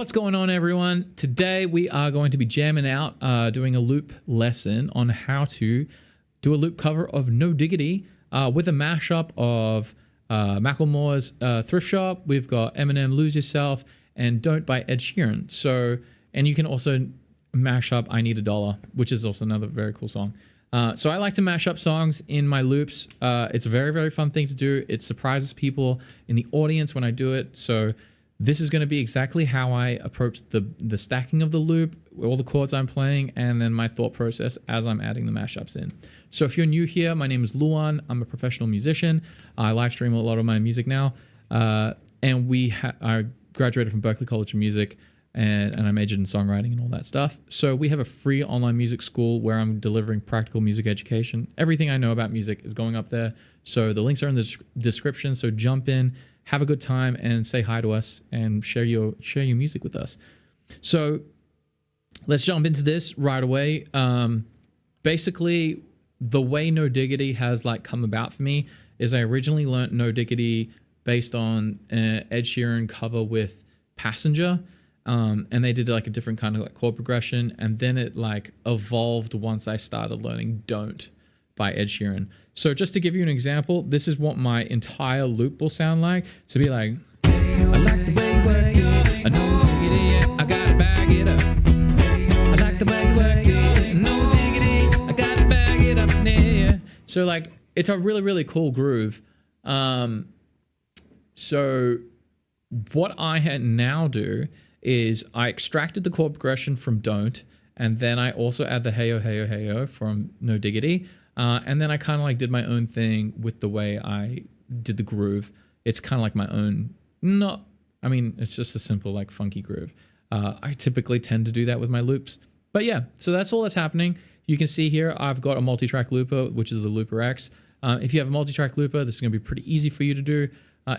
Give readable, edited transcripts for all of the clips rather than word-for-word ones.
What's going on, everyone? Today we are going to be jamming out, doing a loop lesson on how to do a loop cover of No Diggity with a mashup of Macklemore's Thrift Shop. We've got Eminem, Lose Yourself, and Don't by Ed Sheeran. So, and you can also mash up I Need a Dollar, which is also another very cool song. So I like to mash up songs in my loops. It's a very, very fun thing to do. It surprises people in the audience when I do it. So this is going to be exactly how I approach the stacking of the loop, all the chords I'm playing, and then my thought process as I'm adding the mashups in. So if you're new here, my name is Luan. I'm a professional musician. I live stream a lot of my music now. And I graduated from Berklee College of Music, and I majored in songwriting and all that stuff. So we have a free online music school where I'm delivering practical music education. Everything I know about music is going up there. So the links are in the description. So jump in, have a good time, and say hi to us and share your music with us. So let's jump into this right away. Basically, the way No Diggity has come about for me is I originally learned No Diggity based on Ed Sheeran cover with Passenger. And they did a different kind of chord progression, and then it evolved once I started learning Don't by Ed Sheeran. So just to give you an example, this is what my entire loop will sound like. So be like, I like the way you work it, I know diggity, yeah, I gotta bag it up. I like the way you work it, no diggity, I gotta bag it up, yeah. So it's a really, really cool groove. So what I now do is I extracted the chord progression from Don't, and then I also add the Heyo, Heyo, Heyo from No Diggity. And then I kind of did my own thing with the way I did the groove. It's kind of my own, it's just a simple, funky groove. I typically tend to do that with my loops. But yeah, so that's all that's happening. You can see here, I've got a multi-track looper, which is the Looper X. If you have a multi-track looper, this is going to be pretty easy for you to do.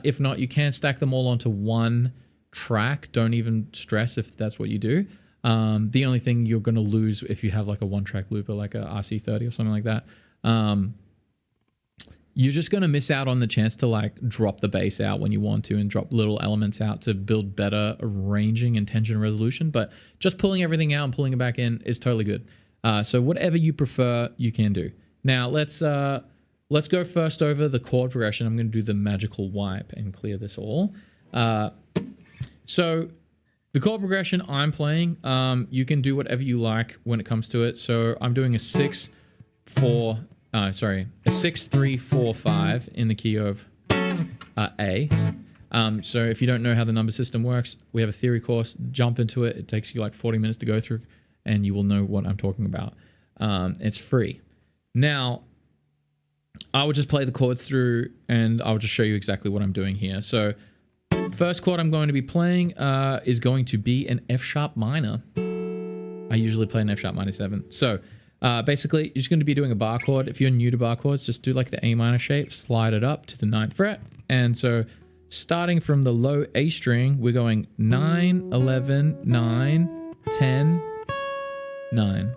If not, you can stack them all onto one track. Don't even stress if that's what you do. The only thing you're going to lose if you have a one-track looper, like a RC30 or something like that, you're just going to miss out on the chance to drop the bass out when you want to and drop little elements out to build better arranging and tension resolution. But just pulling everything out and pulling it back in is totally good. So whatever you prefer, you can do. Now let's go first over the chord progression. I'm going to do the magical wipe and clear this all. So the chord progression I'm playing, you can do whatever you like when it comes to it. So I'm doing a 6-3-4-5 in the key of A. So if you don't know how the number system works, we have a theory course. Jump into it. It takes you 40 minutes to go through, and you will know what I'm talking about. It's free. Now, I will just play the chords through, and I'll just show you exactly what I'm doing here. So first chord I'm going to be playing is going to be an F sharp minor. I usually play an F sharp minor 7. So basically, you're just going to be doing a bar chord. If you're new to bar chords, just do the A minor shape, slide it up to the 9th fret. And so starting from the low A string, we're going 9, 11, 9, 10, 9.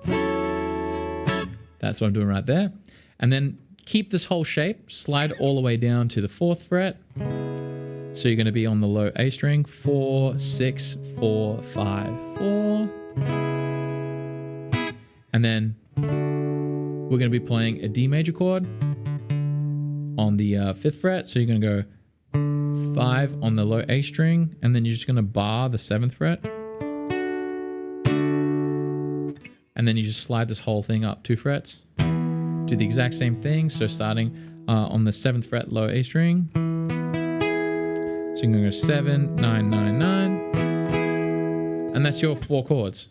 That's what I'm doing right there. And then keep this whole shape, slide all the way down to the 4th fret. So you're going to be on the low A string, 4, 6, 4, 5, 4. And then we're going to be playing a D major chord on the 5th fret. So you're going to go 5 on the low A string, and then you're just going to bar the 7th fret. And then you just slide this whole thing up 2 frets. Do the exact same thing. So starting on the 7th fret, low A string. So you're going to go 7, 9, 9, 9. And that's your 4 chords.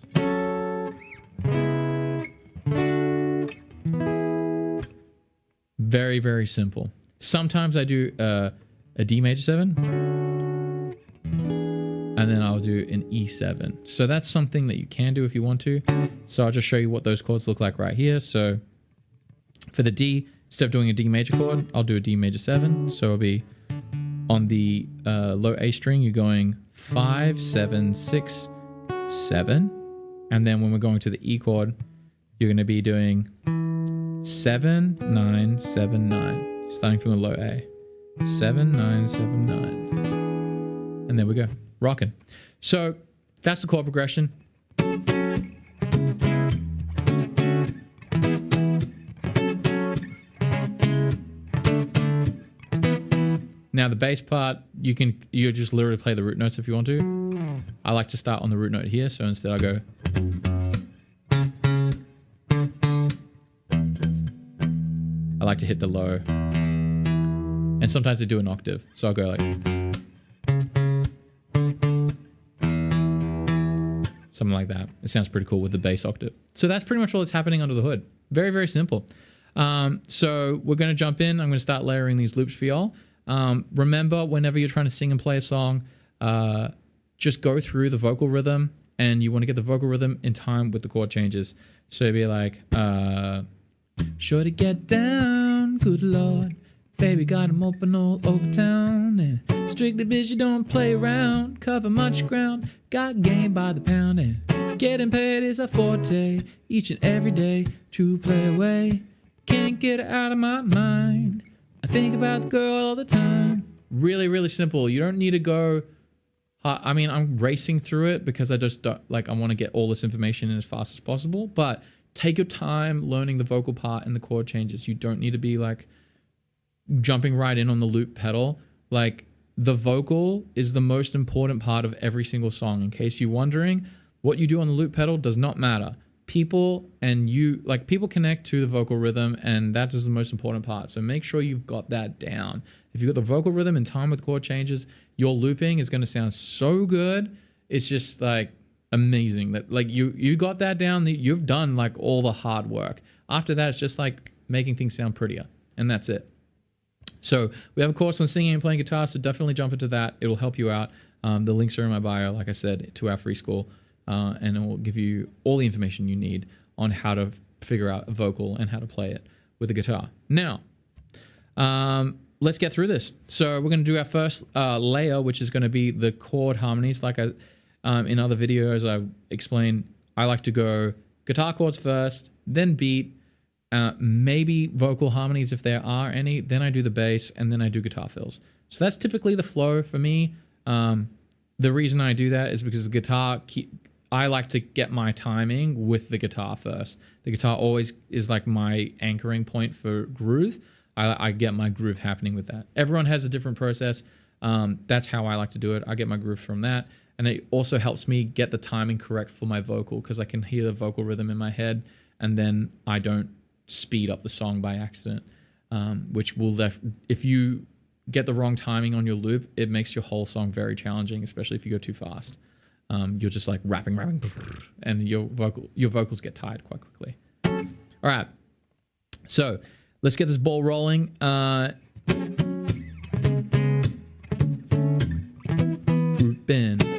Very, very simple. Sometimes I do a D major 7. And then I'll do an E7. So that's something that you can do if you want to. So I'll just show you what those chords look like right here. So for the D, instead of doing a D major chord, I'll do a D major 7. So it'll be on the low A string, you're going 5, 7, 6, 7. And then when we're going to the E chord, you're going to be doing 7, 9, 7, 9. Starting from the low A. 7, 9, 7, 9. And there we go. Rocking. So that's the chord progression. Now the bass part, you just literally play the root notes if you want to. I like to start on the root note here, so instead I go. I like to hit the low. And sometimes I do an octave, so I'll go like. Something like that. It sounds pretty cool with the bass octave. So that's pretty much all that's happening under the hood. Very, very simple. So we're going to jump in. I'm going to start layering these loops for y'all. Remember, whenever you're trying to sing and play a song, just go through the vocal rhythm, and you want to get the vocal rhythm in time with the chord changes. So it'd be like, sure to get down, good Lord. Baby got 'em open all over town, and strictly bitch, you don't play around. Cover much ground, got game by the pound, and getting paid is a forte. Each and every day, true play away. Can't get her out of my mind. I think about the girl all the time. Really, really simple. You don't need to go. I mean, I'm racing through it because I just don't, like, I want to get all this information in as fast as possible. But take your time learning the vocal part and the chord changes. You don't need to be like jumping right in on the loop pedal. Like, the vocal is the most important part of every single song. In case you're wondering, what you do on the loop pedal does not matter. People connect to the vocal rhythm, and that is the most important part. So make sure you've got that down. If you've got the vocal rhythm in time with chord changes, your looping is going to sound so good. It's just like amazing that like you got that down. You've done like all the hard work. After that, it's just like making things sound prettier, and that's it. So we have a course on singing and playing guitar, so definitely jump into that. It'll help you out. The links are in my bio, like I said, to our free school, and it will give you all the information you need on how to figure out a vocal and how to play it with the guitar. Now, let's get through this. So we're going to do our first layer, which is going to be the chord harmonies. Like in other videos, I've explained, I like to go guitar chords first, then beat, maybe vocal harmonies if there are any, then I do the bass, and then I do guitar fills. So that's typically the flow for me. The reason I do that is because the guitar, I like to get my timing with the guitar first. The guitar always is like my anchoring point for groove. I get my groove happening with that. Everyone has a different process. That's how I like to do it. I get my groove from that. And it also helps me get the timing correct for my vocal, because I can hear the vocal rhythm in my head, and then I don't speed up the song by accident, which will if you get the wrong timing on your loop, it makes your whole song very challenging, especially if you go too fast. You're just like rapping, and your vocals get tired quite quickly. All right, so let's get this ball rolling. Group bend.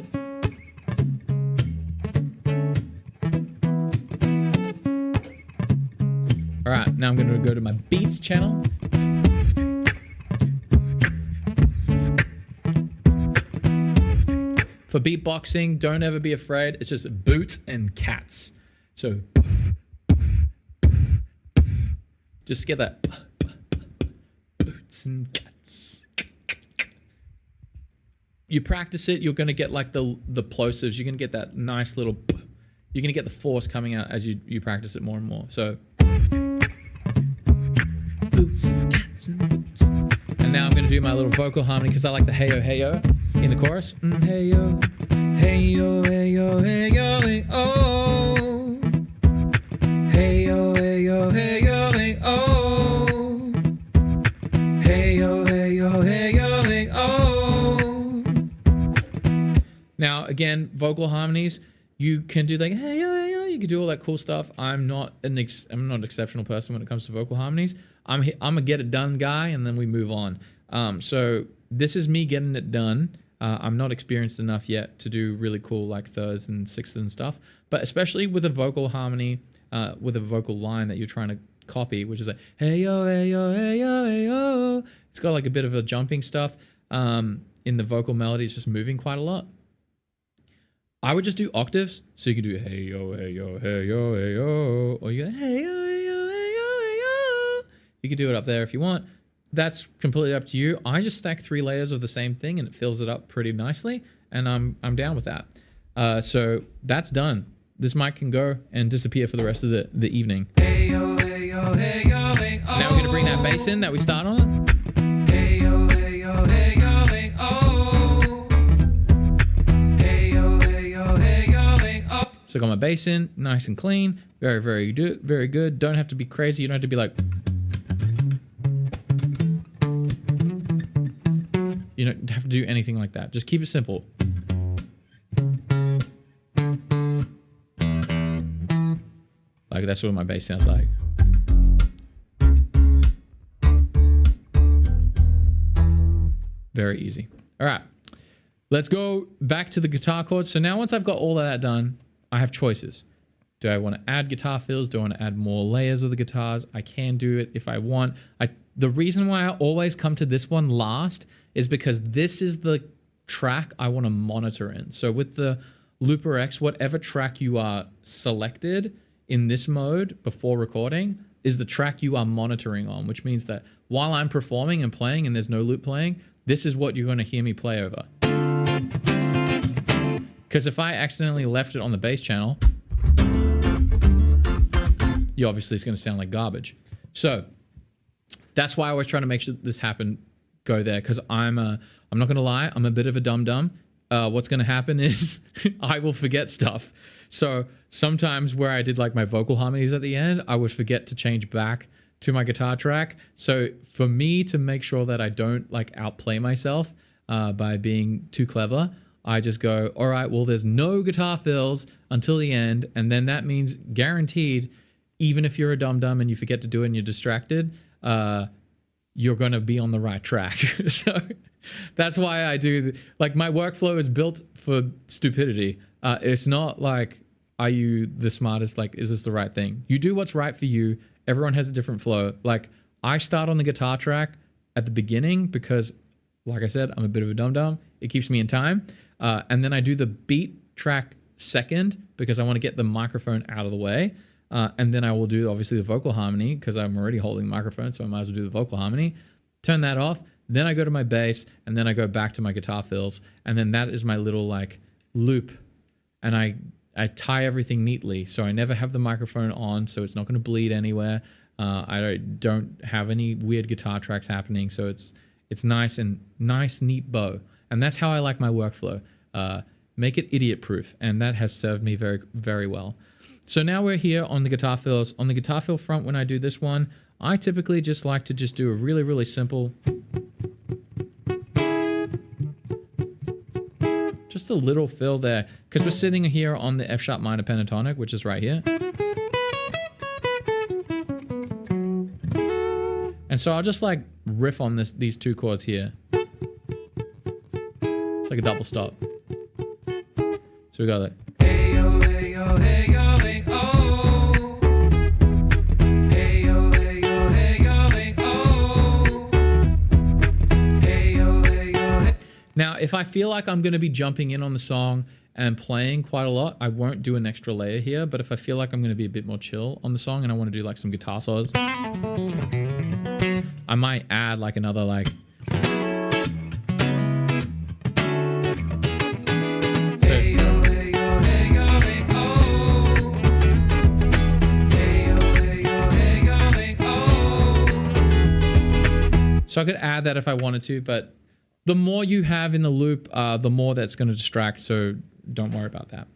All right, now I'm going to go to my beats channel. For beatboxing, don't ever be afraid. It's just boots and cats. So just get that boots and cats. You practice it, you're going to get like the plosives. You're going to get that nice little, you're going to get the force coming out as you practice it more and more. So boots and cats and boots. And now I'm going to do my little vocal harmony because I like the hey yo in the chorus. Hey yo, hey yo, hey yo, hey yo, hey oh. Hey yo, hey yo, hey yo, hey oh. Hey yo, hey yo, hey yo, hey oh. Now again, vocal harmonies. You can do like hey yo, hey yo. You can do all that cool stuff. I'm not an exceptional person when it comes to vocal harmonies. I'm a get it done guy, and then we move on. So this is me getting it done. I'm not experienced enough yet to do really cool like thirds and sixths and stuff, but especially with a vocal harmony, with a vocal line that you're trying to copy, which is like hey yo, hey yo, hey yo, hey yo. It's got like a bit of a jumping stuff in the vocal melody. It's just moving quite a lot. I would just do octaves, so you can do hey yo, hey yo, hey yo, hey yo, or you go hey yo, hey yo, hey yo, hey yo. You can do it up there if you want. That's completely up to you. I just stack 3 layers of the same thing, and it fills it up pretty nicely, and I'm down with that. So that's done. This mic can go and disappear for the rest of the evening. Hey, yo, hey, yo, hey, yo, hey, oh. Now we're gonna bring that bass in that we start on. Hey, yo, hey, yo, hey, yo, hey, oh. Hey, yo, hey, yo, hey, yo, hey, oh. So I got my bass in, nice and clean. Very, very good. Very good. Don't have to be crazy. You don't have to be like. You don't have to do anything like that. Just keep it simple. Like that's what my bass sounds like. Very easy. All right, let's go back to the guitar chords. So now once I've got all of that done, I have choices. Do I want to add guitar fills? Do I want to add more layers of the guitars? I can do it if I want. The reason why I always come to this one last is because this is the track I want to monitor in. So with the Looper X, whatever track you are selected in this mode before recording is the track you are monitoring on, which means that while I'm performing and playing and there's no loop playing, this is what you're going to hear me play over. Because if I accidentally left it on the bass channel, you obviously it's going to sound like garbage. So that's why I was trying to make sure this happen, go there, because I'm not going to lie, I'm a bit of a dum-dum. What's going to happen is I will forget stuff. So sometimes where I did like my vocal harmonies at the end, I would forget to change back to my guitar track. So for me to make sure that I don't like outplay myself by being too clever, I just go, all right, well, there's no guitar fills until the end. And then that means guaranteed, even if you're a dum-dum and you forget to do it and you're distracted, you're going to be on the right track. So that's why I do, like my workflow is built for stupidity. It's not like, are you the smartest? Like, is this the right thing? You do what's right for you. Everyone has a different flow. Like I start on the guitar track at the beginning because like I said, I'm a bit of a dum-dum. It keeps me in time. And then I do the beat track second because I want to get the microphone out of the way. And then I will do obviously the vocal harmony because I'm already holding the microphone, so I might as well do the vocal harmony. Turn that off. Then I go to my bass, and then I go back to my guitar fills, and then that is my little like loop. And I tie everything neatly, so I never have the microphone on, so it's not going to bleed anywhere. I don't have any weird guitar tracks happening, so it's nice and nice, neat bow. And that's how I like my workflow. Make it idiot-proof, and that has served me very, very well. So now we're here on the guitar fills. On the guitar fill front, when I do this one, I typically just like to just do a really, really simple, just a little fill there, because we're sitting here on the F sharp minor pentatonic, which is right here. And so I'll just like riff on these two chords here. It's like a double stop. So we got that. Hey yo, hey yo, hey yo, hey oh. Hey yo, hey yo, hey yo, hey oh. Hey yo, hey yo, hey. Now, if I feel like I'm going to be jumping in on the song and playing quite a lot, I won't do an extra layer here. But if I feel like I'm going to be a bit more chill on the song and I want to do like some guitar solos, I might add like another like. So I could add that if I wanted to, but the more you have in the loop, the more that's going to distract. So don't worry about that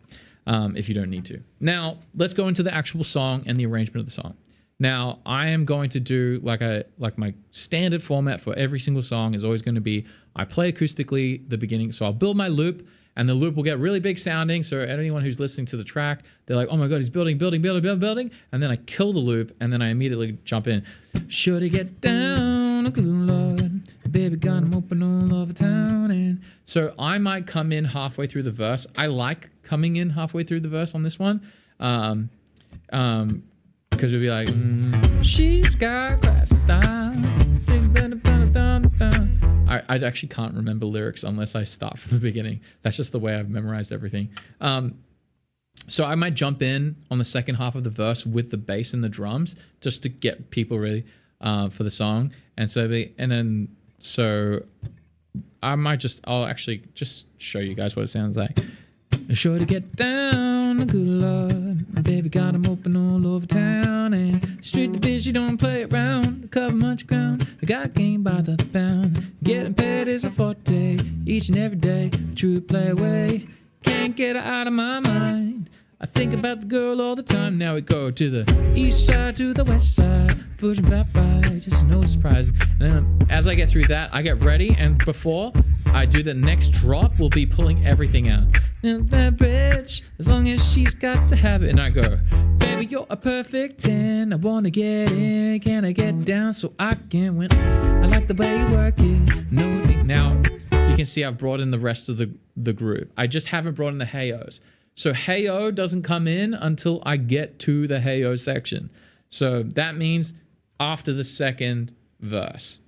if you don't need to. Now, let's go into the actual song and the arrangement of the song. Now, I am going to do like my standard format for every single song is always going to be I play acoustically the beginning. So I'll build my loop and the loop will get really big sounding. So anyone who's listening to the track, they're like, oh my God, he's building. And then I kill the loop and then I immediately jump in. Should he get down? Good Lord, baby got him open all over town. And so I might come in halfway through the verse. I like coming in halfway through the verse on this one. Because we'd be like, she's got class and style. I actually can't remember lyrics unless I start from the beginning. That's just the way I've memorized everything. So I might jump in on the second half of the verse with the bass and the drums just to get people ready for the song. And so I might I'll actually just show you guys what it sounds like. Sure to get down, good Lord. Baby got 'em open all over town. And street division, don't play around. Cover much ground, I got game by the pound. Getting paid is a forte, each and every day. True play away, can't get her out of my mind. I think about the girl all the time. Now we go to the east side, to the west side, pushing back by, just no surprise. And then as I get through that, I get ready, and before I do the next drop, we'll be pulling everything out. And that bitch, as long as she's got to have it. And I go, baby, you're a perfect 10. I wanna get in, can I get down so I can win? I like the way you work it. No, now you can see I've brought in the rest of the groove. I just haven't brought in the hey-ohs. So hey-oh doesn't come in until I get to the hey-oh section. So that means after the second verse.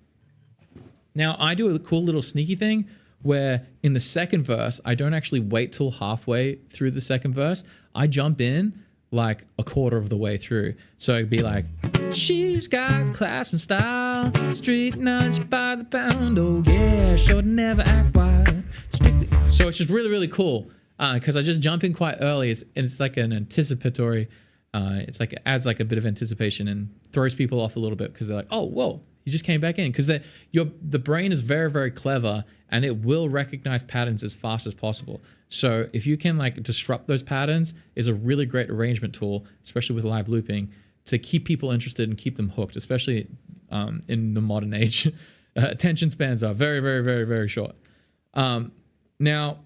Now I do a cool little sneaky thing where in the second verse, I don't actually wait till halfway through the second verse. I jump in like a quarter of the way through. So it'd be like, she's got class and style, street knowledge by the pound. Oh yeah, should never act wild. Strictly. So it's just really, really cool. Because I just jump in quite early. It's like an anticipatory, it's like it adds like a bit of anticipation and throws people off a little bit because they're like, oh, whoa, you just came back in. Because the brain is very, very clever and it will recognize patterns as fast as possible. So if you can like disrupt those patterns, is a really great arrangement tool, especially with live looping, to keep people interested and keep them hooked, especially in the modern age. Attention spans are very, very, very, very short. Now,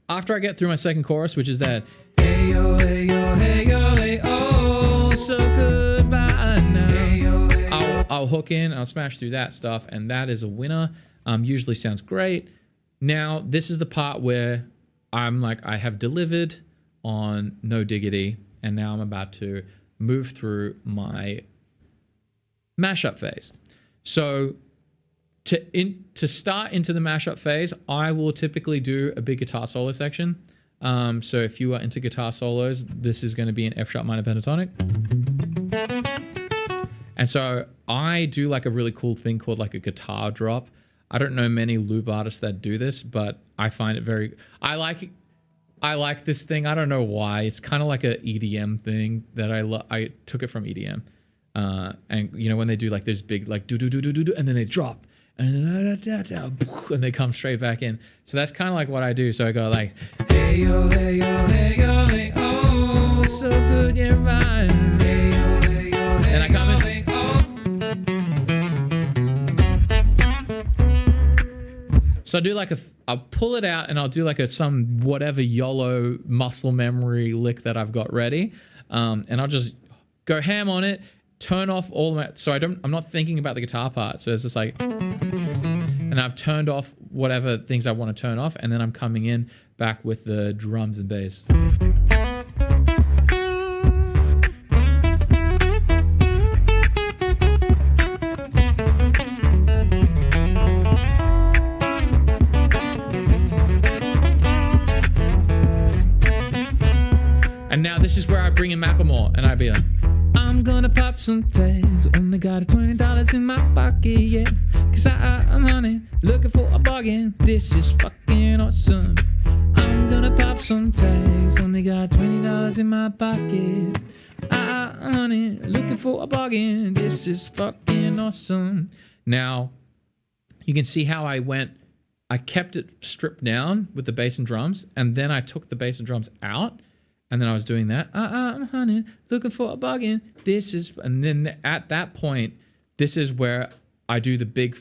after I get through my second chorus, which is that hey yo, hey yo, hey yo, hey oh, so good by now. Hey yo, hey yo. I'll hook in, I'll smash through that stuff, and that is a winner. Usually sounds great. Now this is the part where I'm like, I have delivered on No Diggity, and now I'm about to move through my mashup phase. So to start into the mashup phase, I will typically do a big guitar solo section. So if you are into guitar solos, this is going to be an F sharp minor pentatonic. And so I do like a really cool thing called like a guitar drop. I don't know many loop artists that do this, but I find it very, I like this thing. I don't know why. It's kind of like a EDM thing that I took it from EDM. And you know, when they do like this big, like do, and then they drop. And they come straight back in. So that's kind of like what I do. So I go like, hey yo, hey yo, hey yo, hey oh, so good, yeah, right. Hey yo, hey yo, hey and I come in. Hey, oh. So I do like I'll pull it out and I'll do like some whatever YOLO muscle memory lick that I've got ready. And I'll just go ham on it. Turn off all my, so I'm not thinking about the guitar part. So it's just like, and I've turned off whatever things I want to turn off. And then I'm coming in back with the drums and bass. And now this is where I bring in Macklemore and I'd be like, I'm gonna pop some tags. Only got $20 in my pocket, yeah. Cause I'm honey, looking for a bargain. This is fucking awesome. I'm gonna pop some tags. Only got $20 in my pocket. I'm honey, looking for a bargain. This is fucking awesome. Now, you can see how I kept it stripped down with the bass and drums, and then I took the bass and drums out. And then I was doing that. I'm honey, looking for a bargain. And then at that point, this is where I do the big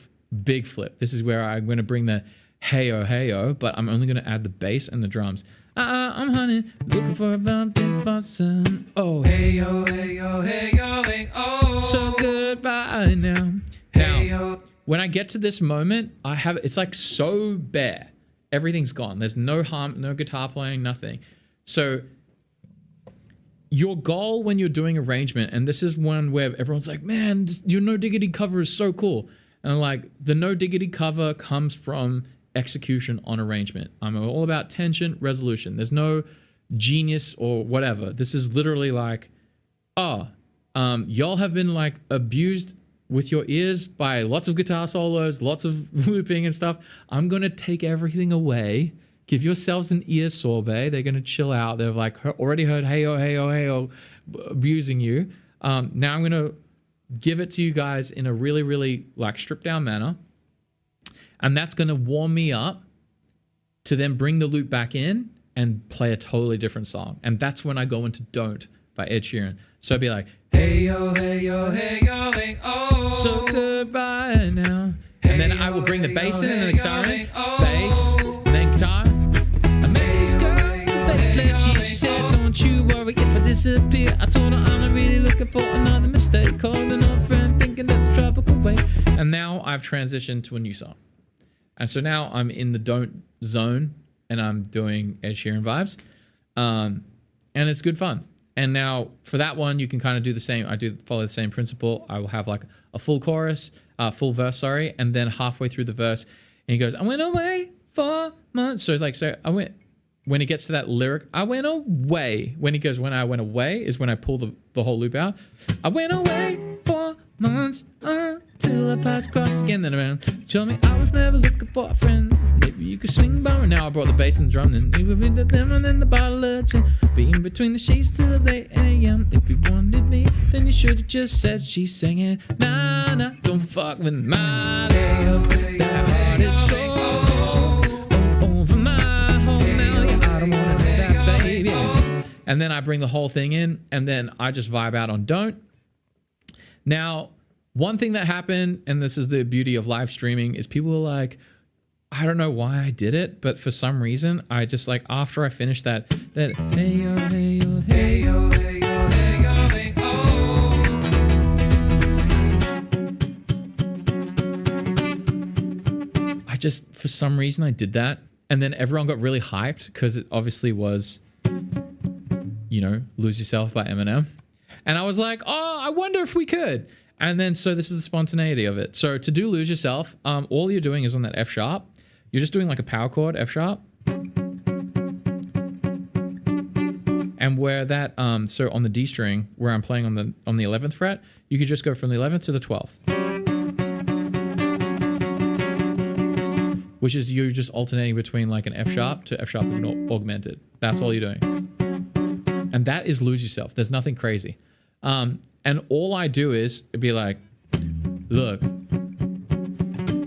flip. This is where I'm going to bring the hey oh, but I'm only going to add the bass and the drums. I'm honey, looking for a bumping button. Oh, hey oh, hey oh, hey oh, hey oh, so good by now. Now, when I get to this moment, it's like so bare. Everything's gone. There's no guitar playing, nothing. So your goal when you're doing arrangement, and this is one where everyone's like, man, your No Diggity cover is so cool. And I'm like, the No Diggity cover comes from execution on arrangement. I'm all about tension, resolution. There's no genius or whatever. This is literally like, y'all have been like abused with your ears by lots of guitar solos, lots of looping and stuff. I'm going to take everything away, Give yourselves an ear sorbet. They're going to chill out. They've like already heard hey oh abusing you. Now I'm going to give it to you guys in a really, really like stripped down manner. And that's going to warm me up to then bring the loop back in and play a totally different song. And that's when I go into Don't by Ed Sheeran. So I'd be like, hey yo, hey yo, hey yo, hey oh, so good right now. And then I will bring the bass in and the guitar in, bass, and then guitar. I met this girl late last year. She said, don't you worry if I disappear. I told her I'm not really looking for another mistake. Calling an old friend thinking that's a tropical way. And now I've transitioned to a new song. And so now I'm in the Don't zone and I'm doing Ed Sheeran vibes. And it's good fun. And now for that one, you can kind of do the same. I do follow the same principle. I will have like a full chorus, full verse, sorry. And then halfway through the verse, and he goes, I went away for months. So when it gets to that lyric, I went away. When he goes, when I went away is when I pull the whole loop out. I went away for months till I passed across again, then around. Told me I was never looking for a friend. Maybe you could swing by. Now I brought the bass and the drum, and we been the lemon and the bottle of gin. Being between the sheets till the late a.m. If you wanted me, then you should have just said she's singing. Nah, nah, don't fuck with my love. That heart is so cold over my home now. Yeah, I don't wanna do that, baby. And then I bring the whole thing in, and then I just vibe out on Don't. Now, one thing that happened, and this is the beauty of live streaming, is people were like, I don't know why I did it, but for some reason, I just like, after I finished that hey yo, hey yo, hey yo, hey yo, hey yo, hey oh. I just, for some reason, I did that. And then everyone got really hyped because it obviously was, you know, Lose Yourself by Eminem. And I was like, oh, I wonder if we could. And then, so this is the spontaneity of it. So to do Lose Yourself, all you're doing is on that F sharp. You're just doing like a power chord, F sharp. And where that, so on the D string, where I'm playing on the 11th fret, you could just go from the 11th to the 12th. Which is you're just alternating between like an F sharp to F sharp augmented. That's all you're doing. And that is Lose Yourself. There's nothing crazy. And all I do is be like, look,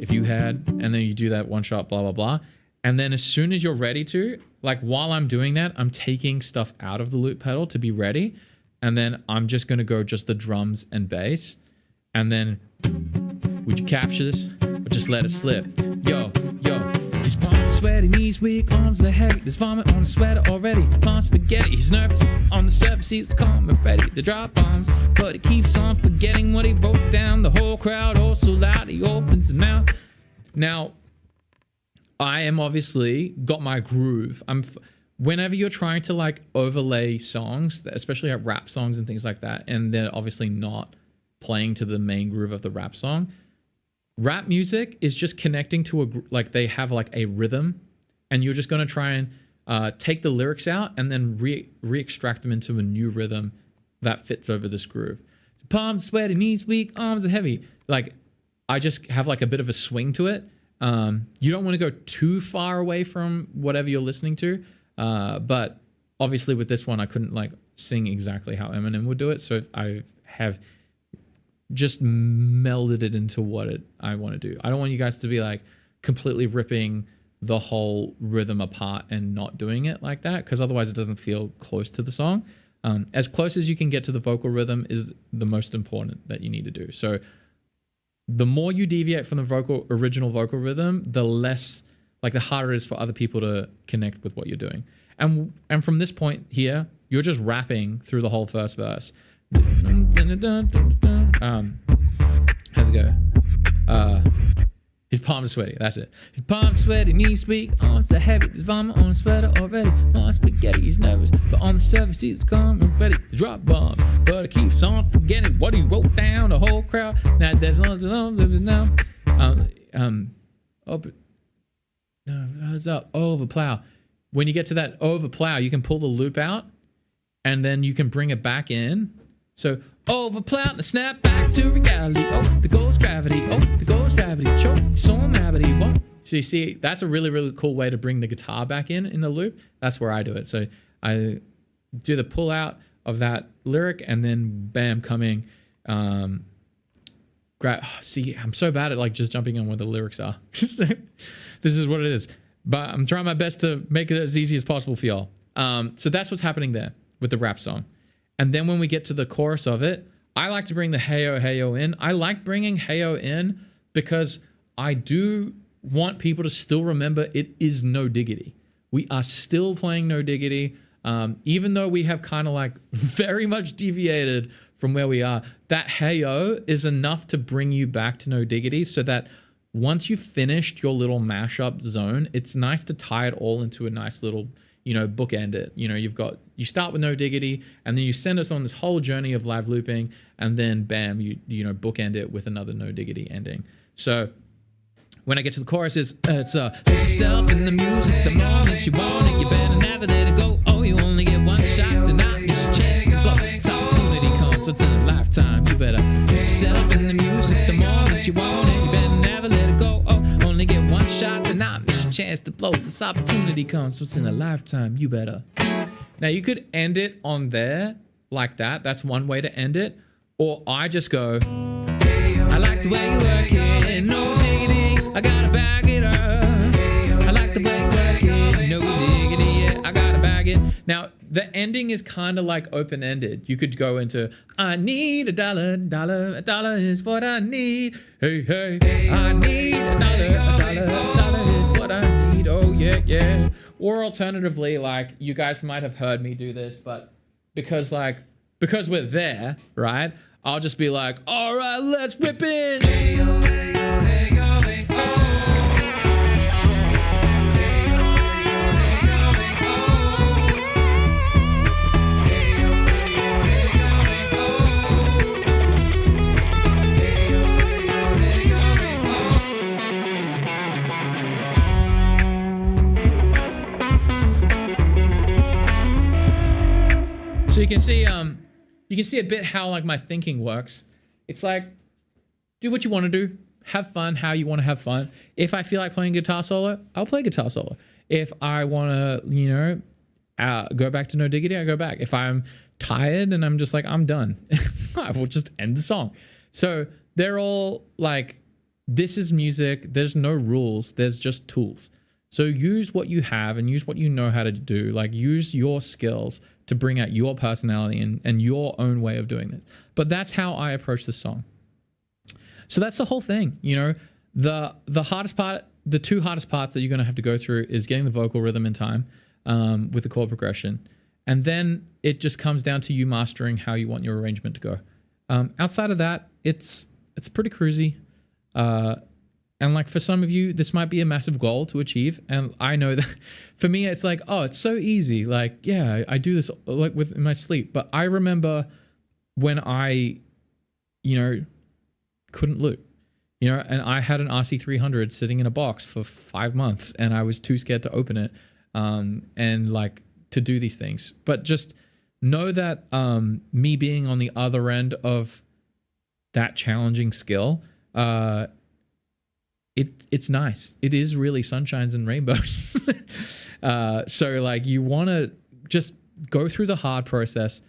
if you had, and then you do that one shot, blah, blah, blah. And then as soon as you're ready to, like while I'm doing that, I'm taking stuff out of the loop pedal to be ready. And then I'm just going to go just the drums and bass. And then, would you capture this or just let it slip? Yo, his palms are sweaty, knees weak, arms are heavy. There's vomit on the sweater already. Palms spaghetti, he's nervous. On the surface, he's calm and ready to drop bombs. But he keeps on forgetting what he wrote down. The whole crowd all so loud, he opens his mouth. Now, I am obviously got my groove. Whenever you're trying to like overlay songs, especially like rap songs and things like that, and they're obviously not playing to the main groove of the rap song, rap music is just connecting to like they have like a rhythm, and you're just going to try and take the lyrics out and then re-extract them into a new rhythm that fits over this groove. So palms sweaty, knees weak, arms are heavy. Like I just have like a bit of a swing to it. You don't want to go too far away from whatever you're listening to, but obviously with this one I couldn't like sing exactly how Eminem would do it, so I have just melded it into what I want to do. I don't want you guys to be like completely ripping the whole rhythm apart and not doing it like that, because otherwise it doesn't feel close to the song. As close as you can get to the vocal rhythm is the most important that you need to do. So the more you deviate from the original vocal rhythm, the less, like the harder it is for other people to connect with what you're doing. And from this point here, you're just rapping through the whole first verse. How's it go? His palms are sweaty. That's it. His palms sweaty, knees weak, arms are heavy. There's vomit on his sweater already. On spaghetti, he's nervous, but on the surface he's calm and ready to drop bombs. But he keeps on forgetting what he wrote down. The whole crowd. Now there's no now. Over plow. When you get to that over plow, you can pull the loop out, and then you can bring it back in. So over plow and snap back to reality. Oh, there goes gravity. Oh, there goes gravity. Choke, so mad, but he won't So you see, that's a really, really cool way to bring the guitar back in the loop. That's where I do it. So I do the pull out of that lyric and then bam, coming. See, I'm so bad at like just jumping on where the lyrics are. This is what it is. But I'm trying my best to make it as easy as possible for y'all. So that's what's happening there with the rap song. And then when we get to the chorus of it, I like to bring the hey-oh, hey-oh in. I like bringing hey-oh in because I do want people to still remember it is No Diggity. We are still playing No Diggity. Even though we have kind of like very much deviated from where we are, that hey-oh is enough to bring you back to No Diggity so that once you've finished your little mashup zone, it's nice to tie it all into a nice little, bookend it. You start with No Diggity and then you send us on this whole journey of live looping and then bam, you bookend it with another No Diggity ending. So when I get to the chorus, it's lose yourself in the music the moment you want it. You better never let it go. Oh, you only get one shot to not miss your chance to blow. This opportunity comes once in a lifetime. You better lose yourself in the music the moment you want it. You better never let it go. Oh, only get one shot to not miss your chance to blow. This opportunity comes once in a lifetime. You better. Now you could end it on there like that. That's one way to end it. Or I just go, I like the way you work it. No diggity. I gotta bag it up. I like the way you work it. No diggity, yeah, I gotta bag it. Now, the ending is kind of like open-ended. You could go into, I need $1, $1 is what I need. Hey, hey, I need $1 is what I need. Oh, yeah, yeah. Or alternatively, like, you guys might have heard me do this, but because we're there, right? I'll just be like, all right, let's rip in. Hey, yo, hey, yo, hey, yo, hey, oh. So you can see a bit how like my thinking works. It's like, do what you want to do, have fun how you want to have fun. If I feel like playing guitar solo, I'll play guitar solo. If I want to, go back to No Diggity, I go back. If I'm tired and I'm just like, I'm done, I will just end the song. So they're all like, this is music. There's no rules. There's just tools. So use what you have and use what you know how to do. Like use your skills to bring out your personality and your own way of doing it. But that's how I approach this song. So that's the whole thing. The hardest part, the two hardest parts that you're going to have to go through is getting the vocal rhythm in time with the chord progression. And then it just comes down to you mastering how you want your arrangement to go. Outside of that, it's pretty cruisy. And like for some of you, this might be a massive goal to achieve. And I know that for me, it's like, oh, it's so easy. Like, yeah, I do this like in my sleep. But I remember when I, couldn't loop, and I had an RC300 sitting in a box for 5 months and I was too scared to open it and like to do these things. But just know that me being on the other end of that challenging skill, it's nice. It is really sunshines and rainbows. So like you want to just go through the hard process.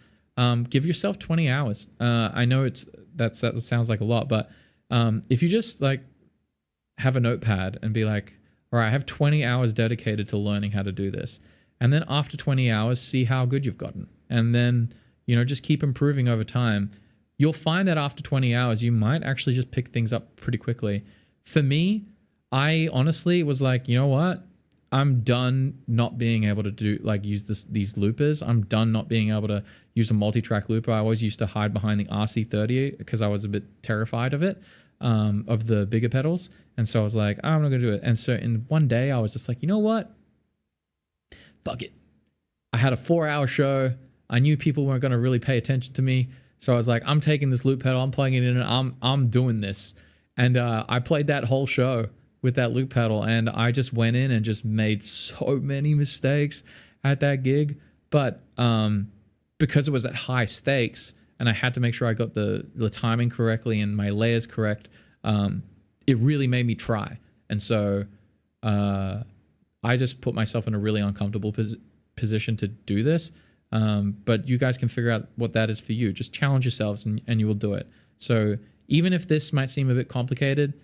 Give yourself 20 hours. I know that sounds like a lot, but if you just like have a notepad and be like, all right, I have 20 hours dedicated to learning how to do this. And then after 20 hours, see how good you've gotten. And then, just keep improving over time. You'll find that after 20 hours, you might actually just pick things up pretty quickly. For me, I honestly was like, you know what? I'm done not being able to use these loopers. I'm done not being able to use a multi-track looper. I always used to hide behind the RC30 because I was a bit terrified of it, of the bigger pedals. And so I was like, I'm not going to do it. And so in one day, I was just like, you know what? Fuck it. I had a 4-hour show. I knew people weren't going to really pay attention to me. So I was like, I'm taking this loop pedal, I'm plugging it in, and I'm doing this. And I played that whole show with that loop pedal, and I just went in and just made so many mistakes at that gig. But because it was at high stakes and I had to make sure I got the timing correctly and my layers correct, it really made me try. And so I just put myself in a really uncomfortable position to do this. But you guys can figure out what that is for you. Just challenge yourselves and you will do it. So even if this might seem a bit complicated,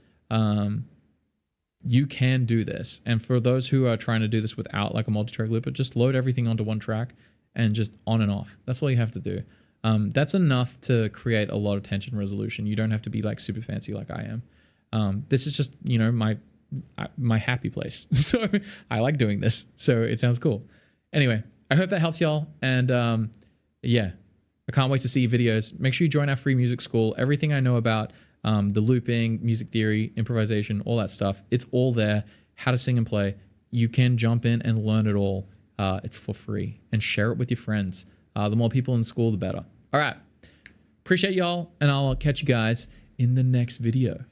you can do this. And for those who are trying to do this without like a multi-track looper, just load everything onto one track and just on and off. That's all you have to do. That's enough to create a lot of tension resolution. You don't have to be like super fancy like I am. This is just, you know, my happy place. So I like doing this. So it sounds cool. Anyway, I hope that helps y'all. And yeah, I can't wait to see your videos. Make sure you join our free music school. Everything I know about the looping, music theory, improvisation, all that stuff, it's all there. How to sing and play. You can jump in and learn it all. It's for free. And share it with your friends. The more people in school, the better. All right. Appreciate y'all, and I'll catch you guys in the next video.